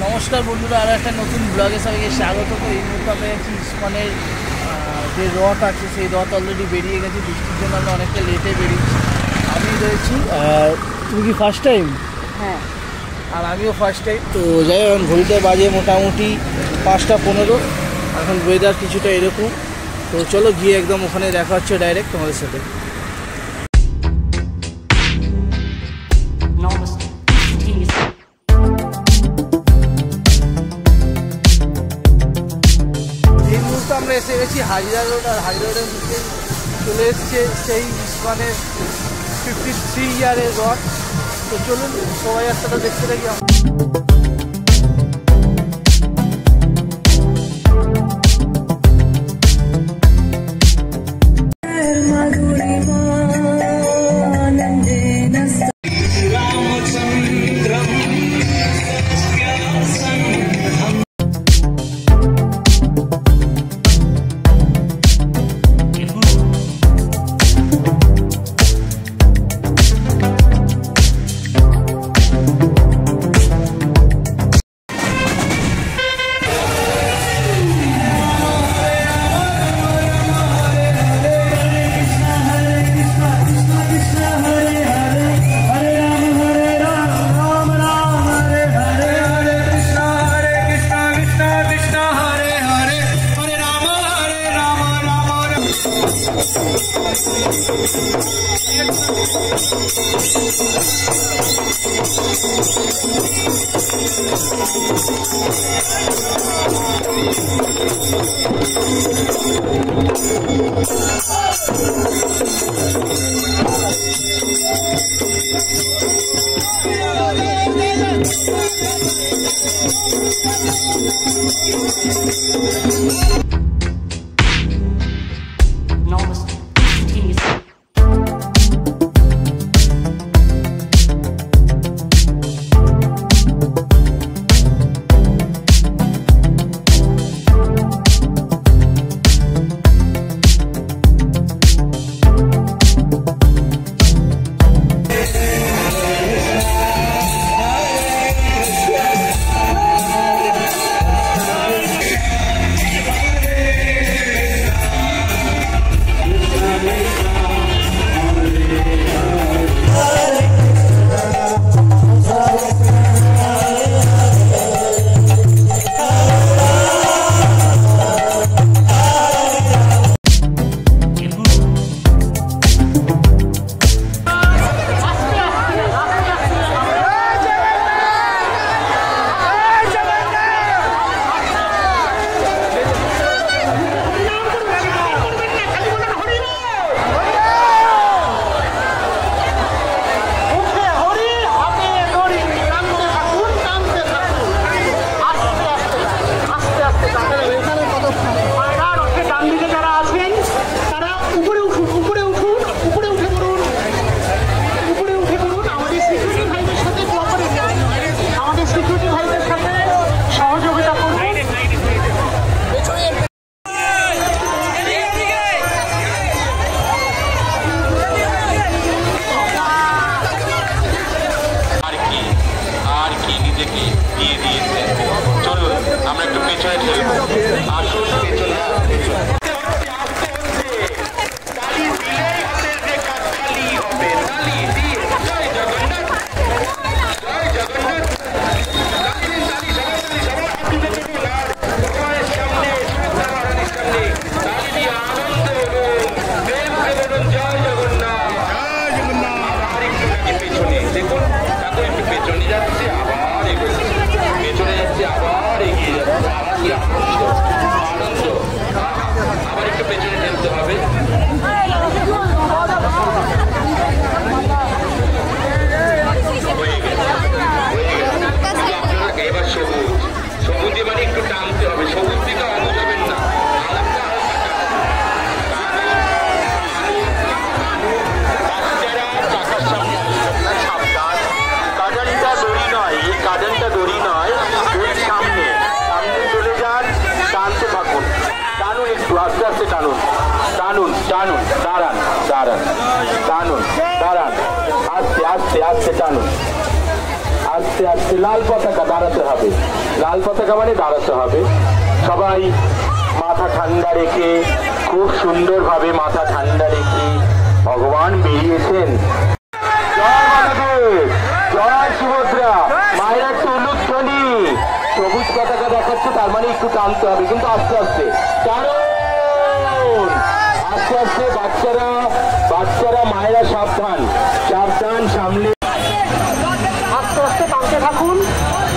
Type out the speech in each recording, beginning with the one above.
নমস্কার বন্ধুরা, আরও একটা নতুন ব্লগে সবাইকে স্বাগত। তো এই মুহূর্তে আমরা আছি ইস্কনের যে রথ আছে সেই রথ অলরেডি বেরিয়ে গেছে। বৃষ্টির জন্য আমরা অনেকটা লেটে বেরিয়েছি। আমি রয়েছি, তুমি কি ফার্স্ট টাইম? হ্যাঁ, আর আমিও ফার্স্ট টাইম। তো যাই হোক, ঘড়িতে বাজে মোটামুটি 5:15। এখন ওয়েদার কিছুটা এরকম। তো চলো গিয়ে একদম ওখানে দেখা হচ্ছে ডাইরেক্ট তোমাদের সাথে। আমরা এসে গেছি হাজিরা রোড, আর হাজিরা রোডের মধ্যে চলে এসছে সেই ইস্কনের 53 ইয়ারের রথ। তো চলুন সবাই একসাথে দেখতে থাকি। টানুন, দাঁড়ান দাঁড়ান, টানুন দাঁড়ান, আস্তে আস্তে আস্তে টানুন, আস্তে আস্তে। লাল পতাকা দাঁড়াতে হবে, লাল পতাকা মানে দাঁড়াতে হবে। সবাই মাথা ঠান্ডা রেখে, খুব সুন্দরভাবে মাথা ঠান্ডা রেখে ভগবান বেরিয়েছেন। জয় মহাদেব, জয় সুভদ্রা। মায়ের একটু উলুধ্বনি, সবুজ পতাকা দেখাচ্ছে, তার মানে একটু টানতে হবে, কিন্তু আস্তে আস্তে কারণ আস্তে আস্তে বাচ্চারা মায়েরা সাবধান সাবধান, সামনে আস্তে আস্তে টানতে থাকুন।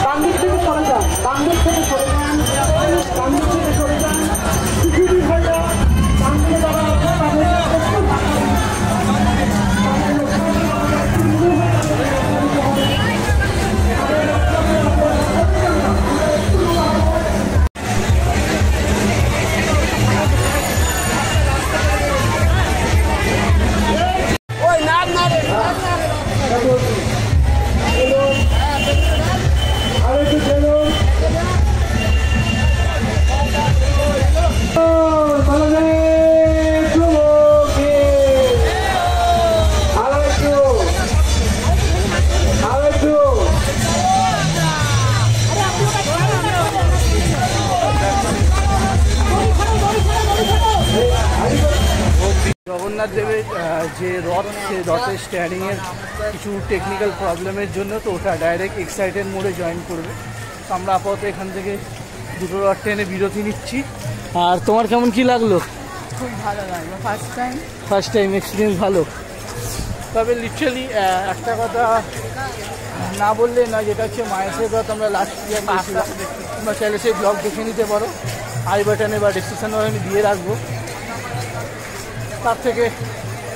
ডান দিক থেকে সরে যান, ডান দিক থেকে সরে যান, ডান দিক থেকে সরে যান। কিছুদিন হয়ে যান, ডান দিকে যারা আছে তাদের জগন্নাথ দেবের যে রথ, সেই রথের স্ট্যান্ডিংয়ের কিছু টেকনিক্যাল প্রবলেমের জন্য তো ওটা ডাইরেক্ট এক্সাইটেড মোডে জয়েন করবে। তো আমরা আপাতত এখান থেকে দুটো রথ টেনে বিরতি নিচ্ছি। আর তোমার কেমন কি লাগলো? খুব ভালো লাগলো, ফার্স্ট টাইম এক্সপিরিয়েন্স ভালো। তবে লিটারালি একটা কথা না বললে না, যেটা হচ্ছে মায়ের রথ আমরা লাস্ট ইয়ার গেছিলাম, তোমরা চাইলে সেই ব্লগ দেখে নিতে পারো, আই বাটনে বা ডিসক্রিপশনে আমি দিয়ে রাখবো। তার থেকে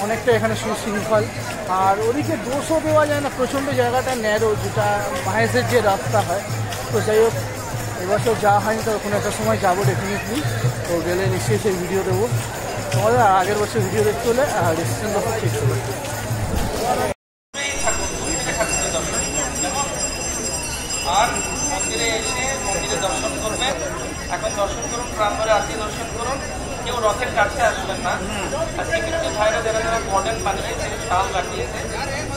অনেকটা এখানে সুশৃঙ্খল, আর ওদিকে দোষও দেওয়া যায় না, প্রচণ্ড জায়গাটা ন্যারো, যেটা মাহেশের যে রাস্তা হয়। তো যাই হোক, এবছর যাওয়া হয়নি, তো কোনো একটা সময় যাবো ডেফিনেটলি। তো গেলে নিশ্চয়ই সেই ভিডিও দেবো তোমাদের। আগের বছর ভিডিও দেখতে হলে ডিসক্রিপশন বক্সে চেক করবে। আর মন্দিরে এসে মন্দিরে দর্শন করবেন। এখন দর্শন করুন, প্রান্তরে আরতি দর্শন করুন। কেউ রথের কাছে আসবেন না। আর সিকিউরিটি ভাইরা যারা বর্ডার বানিয়ে যে শাল লাগিয়েছে,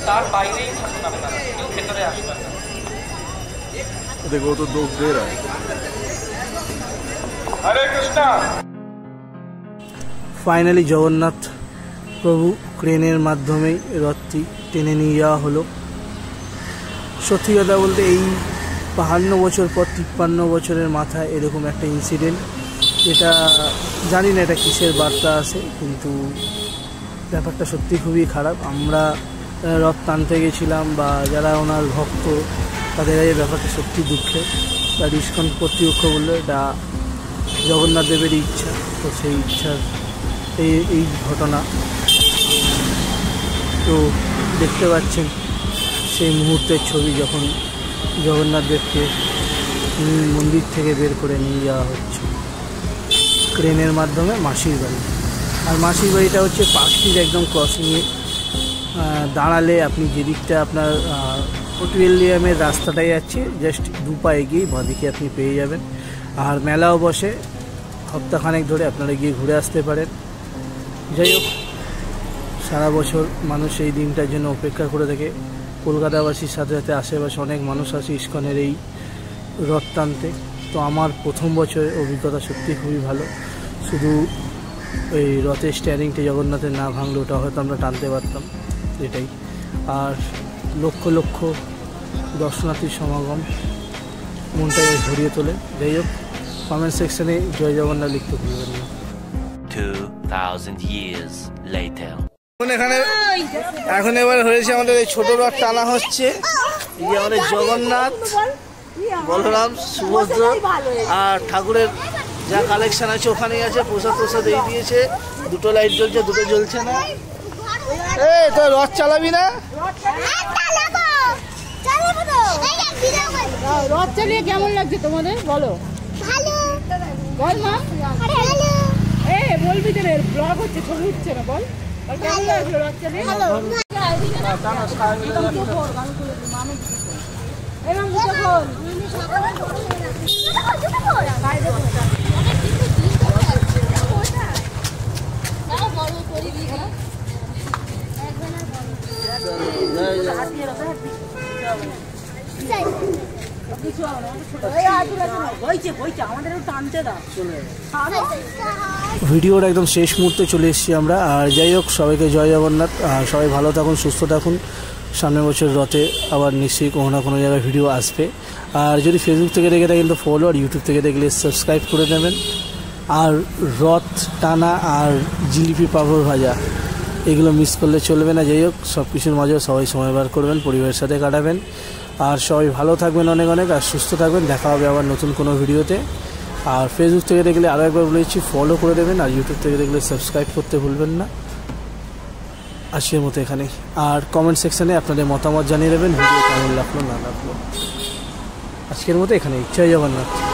তার বাইরেই থাকুন আপনারা, কেউ ভেতরে আসবেন না। देखो तो दुख दे रहा है। হরে কৃষ্ণ। ফাইনালি জগন্নাথ প্রভু ক্রেনের মাধ্যমেই রথটি টেনে নিয়ে যাওয়া হলো। সত্যি কথা বলতে এই 52 বছর পর 53 বছরের মাথায় এরকম একটা ইনসিডেন্ট, এটা জানি না এটা কিসের বার্তা আসে, কিন্তু ব্যাপারটা সত্যি খুবই খারাপ। আমরা রথ টানতে গেছিলাম বা যারা ওনার ভক্ত, তাদের এই ব্যাপারটা সত্যি দুঃখের। তার ইস্কন কর্তৃপক্ষ বললো এটা জগন্নাথ দেবেরই ইচ্ছা, তো সেই ইচ্ছার এই ঘটনা। তো দেখতে পাচ্ছেন সেই মুহূর্তের ছবি, যখন জগন্নাথ দেবকে মন্দির থেকে বের করে নিয়ে যাওয়া হচ্ছে ক্রেনের মাধ্যমে মাসির বাড়ি। আর মাসির বাড়িটা হচ্ছে পার্কটির একদম ক্রসিংয়ে দাঁড়ালে আপনি যেদিকটা আপনার পেট্রোলিয়ামের রাস্তাটাই যাচ্ছে, জাস্ট 2 পা এগিয়েই বাঁদিকে আপনি পেয়ে যাবেন। আর মেলাও বসে সপ্তাহখানেক ধরে, আপনারা গিয়ে ঘুরে আসতে পারেন। যাই হোক, সারা বছর মানুষ এই দিনটার জন্য অপেক্ষা করে থাকে। কলকাতাবাসীর সাথে সাথে আশেপাশে অনেক মানুষ আসে ইস্কনের এই রথ টানতে। তো আমার প্রথম বছরের অভিজ্ঞতা সত্যি খুবই ভালো। শুধু ওই রথের স্ট্যান্ডিংটা জগন্নাথের না ভাঙলে ওটা হয়তো আমরা টানতে পারতাম, এটাই। আর লক্ষ লক্ষ দর্শনার্থীর সমাগম মনটাকে ভরিয়ে তোলে। যাই হোক, কমেন্ট সেকশনে জয় জগন্নাথ লিখতে ভুলবেন না। 2000 years later. এখন এবার হয়েছে আমাদের এই ছোট রথ টানা হচ্ছে। এই যে আমাদের জগন্নাথ, বলরাম, সুভদ্রা আর ঠাকুরের যা কালেকশন আছে ওখানেই আছে। প্রসাদ এই দিয়েছে, 2টো লাইট জ্বলছে, 2টো জ্বলছে না। এই তো রথ চালাবি না? রথ চালিয়ে কেমন লাগছে তোমাদের বলো? বল মা, বলবি তো, ব্লগ হচ্ছে, ছবি উঠছে না, বল কেমন লাগলো রথ চালিয়ে? ভিডিওর একদম শেষ মুহূর্তে চলে এসেছি আমরা। আর যাই হোক, সবাইকে জয় জগন্নাথ। আর সবাই ভালো থাকুন, সুস্থ থাকুন। সামনের বছর রথে আবার নিশ্চয়ই কোনো না কোনো জায়গায় ভিডিও আসবে। আর যদি ফেসবুক থেকে দেখে থাকেন তো ফলো, আর ইউটিউব থেকে দেখলে সাবস্ক্রাইব করে নেবেন। আর রথ টানা আর জিলিপি পাঁপড় ভাজা এগুলো মিস করলে চলবে না। যাই হোক, সব কিছুর মাঝেও সবাই সময় বার করবেন, পরিবারের সাথে কাটাবেন। আর সবাই ভালো থাকবেন অনেক অনেক, আর সুস্থ থাকবেন। দেখা হবে আবার নতুন কোনো ভিডিওতে। আর ফেসবুক থেকে দেখলে আরও একবার বলেছি ফলো করে দেবেন, আর ইউটিউব থেকে দেখলে সাবস্ক্রাইব করতে ভুলবেন না। আজকের মতো এখানে। আর কমেন্ট সেকশানে আপনাদের মতামত জানিয়ে দেবেন, ভিডিও কেমন লাগলো না লাগলো। আজকের মতো এখানেই। জয় জগন্নাথ।